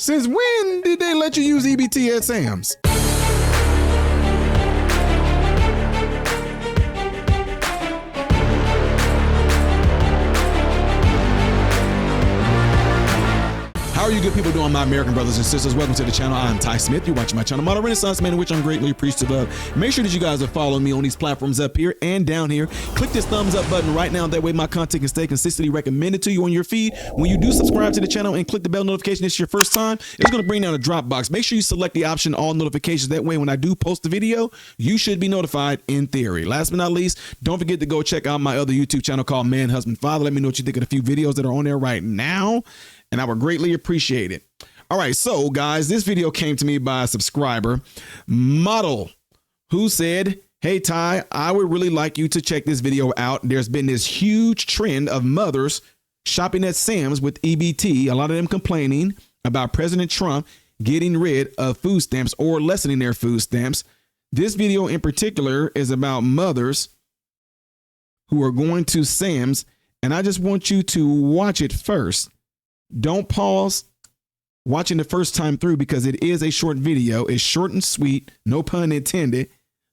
Since when did they let you use EBT at Sam's? How are you good people doing, my American brothers and sisters? Welcome to the channel. I'm Ty Smith. You're watching my channel, Model Renaissance Man, in which I'm greatly appreciative of. Make sure that you guys are following me on these platforms up here and down here. Click this thumbs up button right now. That way my content can stay consistently recommended to you on your feed. When you do subscribe to the channel and click the bell notification, it's your first time, it's going to bring down a drop box. Make sure you select the option all notifications. That way when I do post the video, you should be notified in theory. Last but not least, don't forget to go check out my other YouTube channel called Man Husband Father. Let me know what you think of the few videos that are on there right now, and I would greatly appreciate it. All right, so guys, this video came to me by a subscriber, Model, who said, hey, Ty, I would really like you to check this video out. There's been this huge trend of mothers shopping at Sam's with EBT, a lot of them complaining about President Trump getting rid of food stamps or lessening their food stamps. This video in particular is about mothers who are going to Sam's, and I just want you to watch it first. Don't pause watching the first time through because it is a short video. It's short and sweet, no pun intended,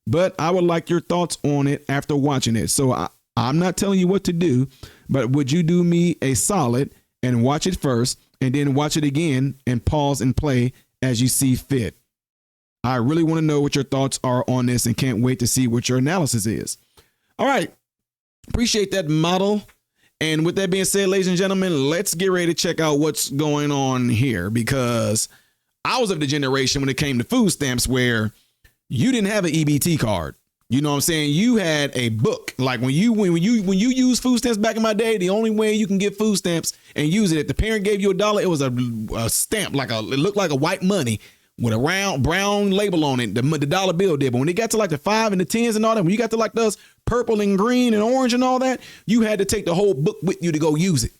but I would like your thoughts on it after watching it. So I'm not telling you what to do, but would you do me a solid and watch it first and then watch it again and pause and play as you see fit? I really want to know what your thoughts are on this and can't wait to see what your analysis is. All right. Appreciate that, Model. And with that being said, ladies and gentlemen, let's get ready to check out what's going on here, because I was of the generation when it came to food stamps where you didn't have an EBT card. You know what I'm saying? You had a book. Like when you use food stamps back in my day, the only way you can get food stamps and use it, if the parent gave you $1, it was a stamp, it looked like a white money with a round brown label on it, the dollar bill did. But when it got to like the 5 and the 10s and all that, when you got to like those purple and green and orange and all that, you had to take the whole book with you to go use it.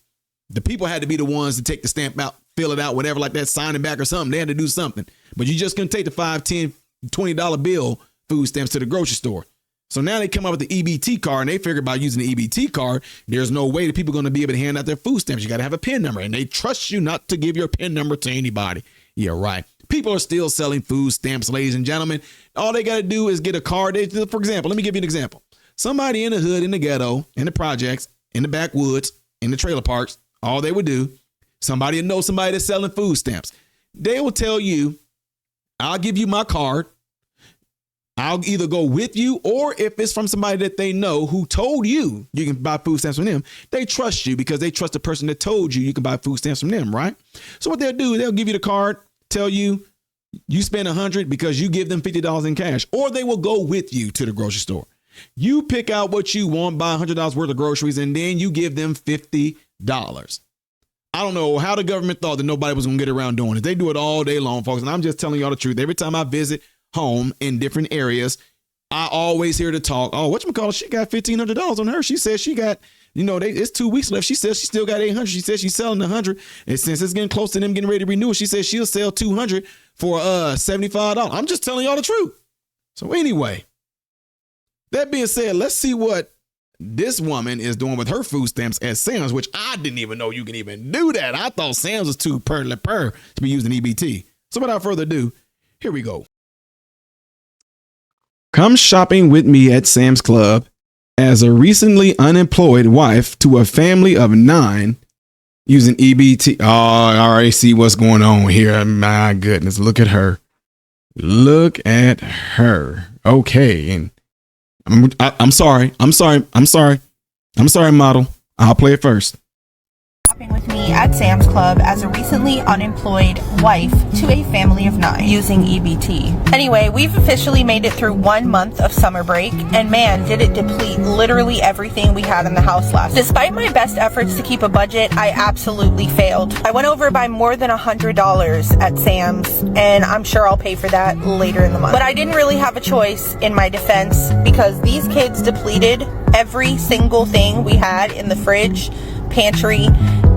The people had to be the ones to take the stamp out, fill it out, whatever like that, sign it back or something. They had to do something. But you just couldn't take the 5, 10, $20 bill food stamps to the grocery store. So now they come up with the EBT card, and they figure by using the EBT card, there's no way that people are going to be able to hand out their food stamps. You got to have a PIN number, and they trust you not to give your PIN number to anybody. Yeah, right. People are still selling food stamps, ladies and gentlemen. All they got to do is get a card. For example, let me give you an example. Somebody in the hood, in the ghetto, in the projects, in the backwoods, in the trailer parks, all they would do, somebody would know somebody that's selling food stamps. They will tell you, I'll give you my card. I'll either go with you, or if it's from somebody that they know who told you you can buy food stamps from them, they trust you because they trust the person that told you you can buy food stamps from them, right? So what they'll do, they'll give you the card, tell you you spend $100 because you give them $50 in cash, or they will go with you to the grocery store. You pick out what you want, buy $100 worth of groceries, and then you give them $50. I don't know how the government thought that nobody was going to get around doing it. They do it all day long, folks. And I'm just telling y'all the truth. Every time I visit home in different areas, I always hear the talk. Oh, whatchamacallit, she got $1,500 on her. She says she got, it's 2 weeks left. She says she still got $800. She says she's selling $100. And since it's getting close to them getting ready to renew it, she says she'll sell $200 for $75. I'm just telling y'all the truth. So anyway, that being said, let's see what this woman is doing with her food stamps at Sam's, which I didn't even know you can even do that. I thought Sam's was too per to be using EBT. So without further ado, here we go. Come shopping with me at Sam's Club as a recently unemployed wife to a family of 9 using EBT. Oh, I already see what's going on here. My goodness, look at her. Look at her. Okay, and I'm sorry, Model. I'll play it first. Shopping with me at Sam's Club as a recently unemployed wife to a family of 9 using EBT. Anyway, we've officially made it through 1 month of summer break, and man, did it deplete literally everything we had in the house last. Despite my best efforts to keep a budget, I absolutely failed. I went over by more than $100 at Sam's, and I'm sure I'll pay for that later in the month. But I didn't really have a choice in my defense because these kids depleted every single thing we had in the fridge, pantry,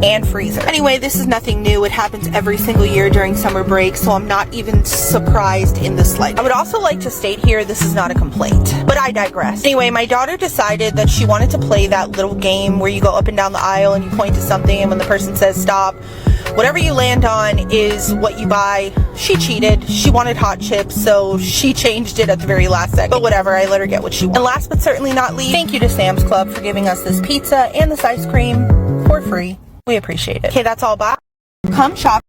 and freezer. Anyway, this is nothing new. It happens every single year during summer break, so I'm not even surprised in the slightest. I would also like to state here, this is not a complaint, but I digress. Anyway, my daughter decided that she wanted to play that little game where you go up and down the aisle and you point to something, and when the person says stop, Whatever you land on is what you buy. She cheated. She wanted hot chips, so she changed it at the very last second. But whatever, I let her get what she wanted. And last but certainly not least, thank you to Sam's Club for giving us this pizza and this ice cream for free. We appreciate it. Okay, that's all. Bye. Come shop.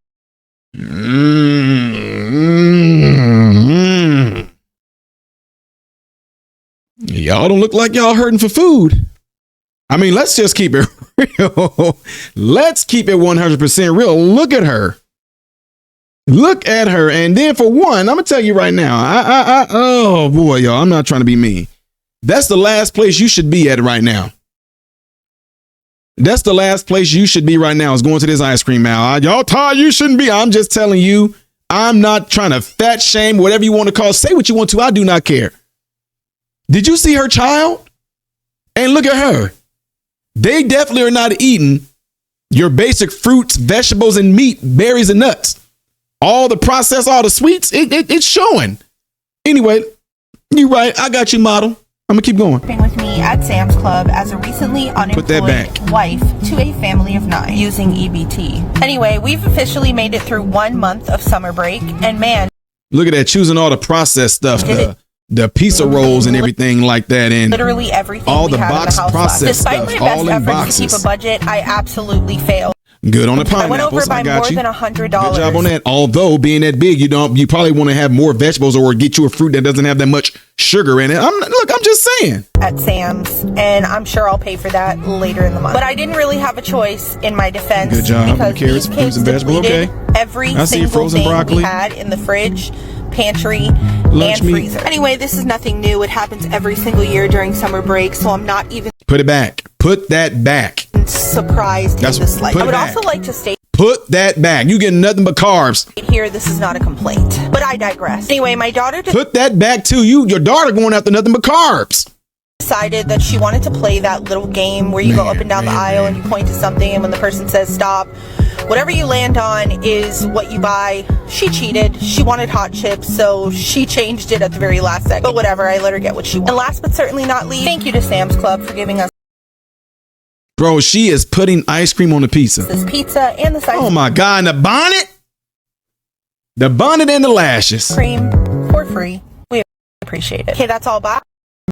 Y'all don't look like y'all hurting for food. I mean, let's just keep it real. Let's keep it 100% real. Look at her. Look at her. And then for one, I'm going to tell you right now, oh boy, y'all, I'm not trying to be mean. That's the last place you should be at right now. That's the last place you should be right now is going to this ice cream aisle. Y'all tired, you shouldn't be. I'm just telling you, I'm not trying to fat shame, whatever you want to call. Say what you want to. I do not care. Did you see her child? And look at her. They definitely are not eating your basic fruits, vegetables, and meat, berries, and nuts. All the processed, all the sweets, it's showing. Anyway, you're right. I got you, model. I'm going to keep going. With me at Sam's Club as a recently unemployed wife to a family of 9 using EBT. Anyway, we've officially made it through 1 month of summer break, and man, look at that, choosing all the processed stuff, the pizza rolls and everything like that, and literally everything. All the box processed stuff, all in boxes. To keep a budget, I absolutely failed. Good on the pineapples. I went over by more than $100. Good job on that. Although being that big, you probably want to have more vegetables or get you a fruit that doesn't have that much sugar in it. I'm just saying. At Sam's, and I'm sure I'll pay for that later in the month. But I didn't really have a choice in my defense. Good job. Because Carrots, fruits, and vegetables. Okay. Every single thing we had in the fridge, pantry, and freezer. Anyway, this is nothing new. It happens every single year during summer break, so I'm not even. Put it back. Put that back. Surprised in the slightest. I would also like to state. Put that back. You get nothing but carbs. Here, this is not a complaint, but I digress. Anyway, my daughter. Put that back too. Your daughter going after nothing but carbs. Decided that she wanted to play that little game where you go up and down the aisle and you point to something, and when the person says stop, whatever you land on is what you buy. She cheated. She wanted hot chips, so she changed it at the very last second. But whatever, I let her get what she wanted. And last but certainly not least, thank you to Sam's Club for giving us. Bro, she is putting ice cream on the pizza. This pizza and the Oh my God, and the bonnet? The bonnet and the lashes. Cream for free. We appreciate it. Okay, that's all. Bye.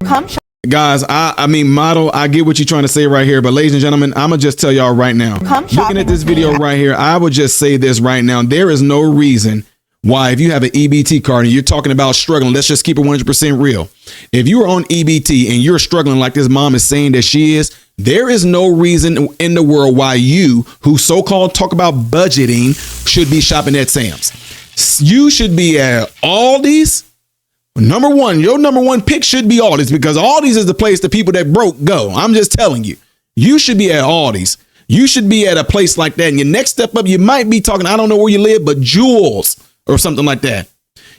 Come shop. Guys, I mean, model, I get what you're trying to say right here, but ladies and gentlemen, I'm going to just tell y'all right now. Looking at this video right here, I would just say this right now. There is no reason why, if you have an EBT card and you're talking about struggling, let's just keep it 100% real. If you are on EBT and you're struggling like this mom is saying that she is, there is no reason in the world why you, who so-called talk about budgeting, should be shopping at Sam's. You should be at Aldi's. Number one, your number one pick should be Aldi's, because Aldi's is the place the people that broke go. I'm just telling you, you should be at Aldi's. You should be at a place like that. And your next step up, you might be talking, I don't know where you live, but Jewel's or something like that.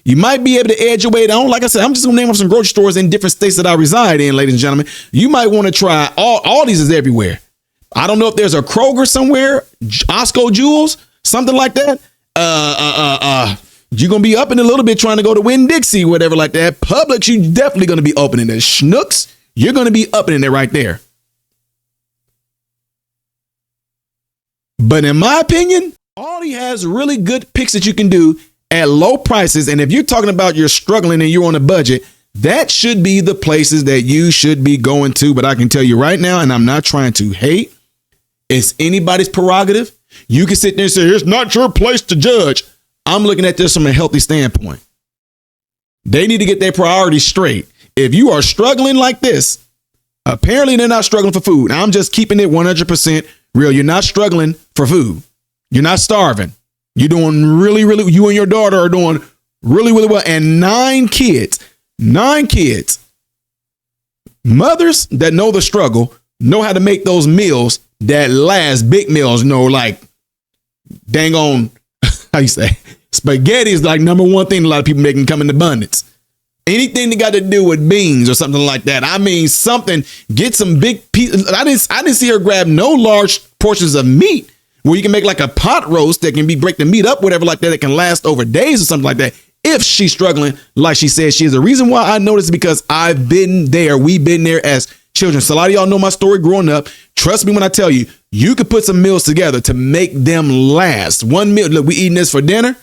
You might be able to edge your way down. Like I said, I'm just going to name off some grocery stores in different states that I reside in, ladies and gentlemen. You might want to try Aldi's is everywhere. I don't know if there's a Kroger somewhere, Osco Jewels, something like that. You're going to be up in a little bit trying to go to Winn-Dixie, whatever like that. Publix, you definitely going to be opening there. Schnucks, you're going to be up in there right there. But in my opinion, Aldi has really good picks that you can do at low prices. And if you're talking about you're struggling and you're on a budget, that should be the places that you should be going to. But I can tell you right now, and I'm not trying to hate, it's anybody's prerogative. You can sit there and say, it's not your place to judge. I'm looking at this from a healthy standpoint. They need to get their priorities straight. If you are struggling like this, apparently they're not struggling for food. I'm just keeping it 100% real. You're not struggling for food. You're not starving. You're doing really, really, you and your daughter are doing really, really well. And 9 kids, mothers that know the struggle, know how to make those meals that last, big meals, like dang on, how you say, spaghetti is like number one thing a lot of people make and come in abundance. Anything that got to do with beans or something like that. I mean, something, get some big pieces. I didn't see her grab no large portions of meat where you can make like a pot roast that can break the meat up, whatever like that. It can last over days or something like that. If she's struggling, like she said she is. The reason why I know this is because I've been there. We've been there as children. So a lot of y'all know my story growing up. Trust me when I tell you, you could put some meals together to make them last. One meal, look, we eating this for dinner,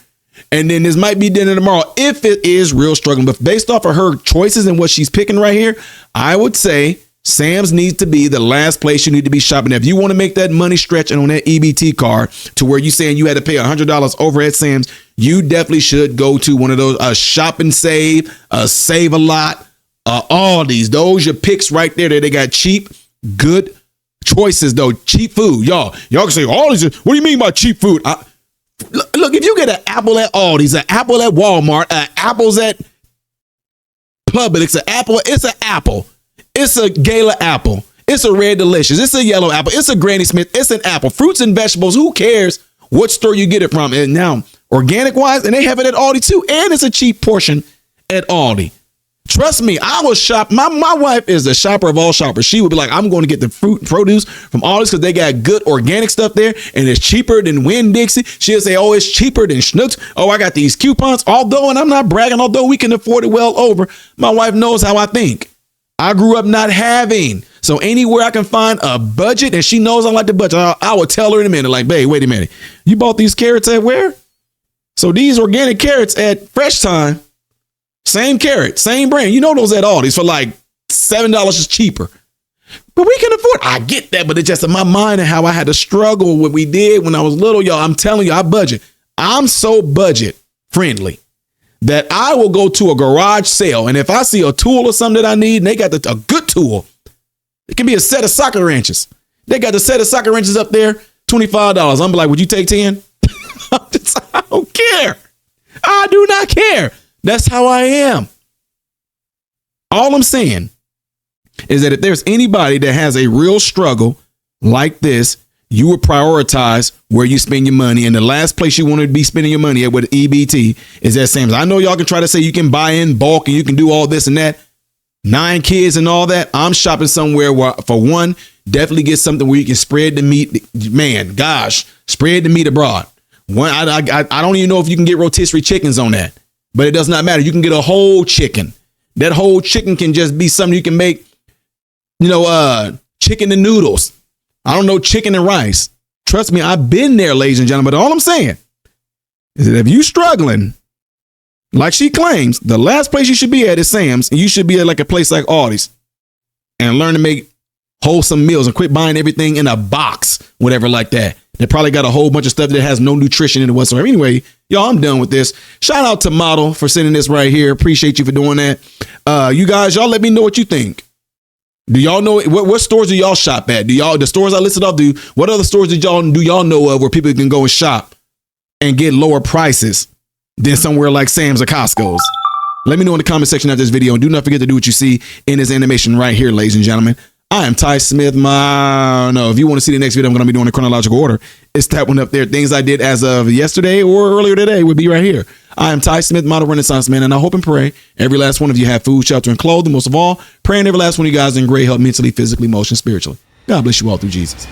and then this might be dinner tomorrow if it is real struggling. But based off of her choices and what she's picking right here, I would say Sam's needs to be the last place you need to be shopping. If you want to make that money stretching on that EBT card to where you saying you had to pay $100 over at Sam's, you definitely should go to one of those, a Shop and Save, a Save a Lot, Aldi's. Those your picks right there that they got cheap, good choices though. Cheap food. Y'all can say, Aldi's, what do you mean by cheap food? Look, if you get an apple at Aldi's, an apple at Walmart, apples at Publix, it's an apple. It's a Gala apple. It's a Red Delicious. It's a yellow apple. It's a Granny Smith. It's an apple. Fruits and vegetables. Who cares what store you get it from? And now, organic wise, and they have it at Aldi too. And it's a cheap portion at Aldi. Trust me, I was shop. My wife is the shopper of all shoppers. She would be like, I'm going to get the fruit and produce from Aldi's because they got good organic stuff there, and it's cheaper than Winn-Dixie. She'll say, oh, it's cheaper than Schnucks. Oh, I got these coupons. Although, and I'm not bragging, although we can afford it well over, my wife knows how I think. I grew up not having. So anywhere I can find a budget, and she knows I like the budget, I will tell her in a minute, like, babe, wait a minute. You bought these carrots at where? So these organic carrots at Fresh Time, same carrot, same brand. You know those at Aldi's for like $7 is cheaper. But we can afford. I get that, but it's just in my mind and how I had to struggle what we did when I was little, y'all. I'm telling you, I budget. I'm so budget friendly that I will go to a garage sale, and if I see a tool or something that I need, and they got a good tool, it can be a set of socket wrenches. They got the set of socket wrenches up there, $25. I'm like, would you take 10? I don't care. I do not care. That's how I am. All I'm saying is that if there's anybody that has a real struggle like this, you would prioritize where you spend your money. And the last place you want to be spending your money at with EBT is at Sam's. I know y'all can try to say you can buy in bulk and you can do all this and that. 9 kids and all that. I'm shopping somewhere where, for one, definitely get something where you can spread the meat. Man, gosh, spread the meat abroad. One, I don't even know if you can get rotisserie chickens on that, but it does not matter. You can get a whole chicken. That whole chicken can just be something you can make, chicken and noodles. I don't know, chicken and rice. Trust me, I've been there, ladies and gentlemen. But all I'm saying is that if you're struggling, like she claims, the last place you should be at is Sam's, and you should be at like a place like Aldi's and learn to make wholesome meals and quit buying everything in a box, whatever like that. They probably got a whole bunch of stuff that has no nutrition in it whatsoever. Anyway, y'all, I'm done with this. Shout out to Model for sending this right here. Appreciate you for doing that. You guys, y'all let me know what you think. Do y'all know what stores do y'all shop at? The stores I listed off, what other stores do y'all know of where people can go and shop and get lower prices than somewhere like Sam's or Costco's? Let me know in the comment section of this video, and do not forget to do what you see in this animation right here, ladies and gentlemen. I am Ty Smith. If you want to see the next video I'm going to be doing in chronological order, it's that one up there. Things I did as of yesterday or earlier today would be right here. I am Ty Smith, model Renaissance man, and I hope and pray every last one of you have food, shelter, and clothing. Most of all, praying every last one of you guys in great health, mentally, physically, emotionally, spiritually. God bless you all through Jesus.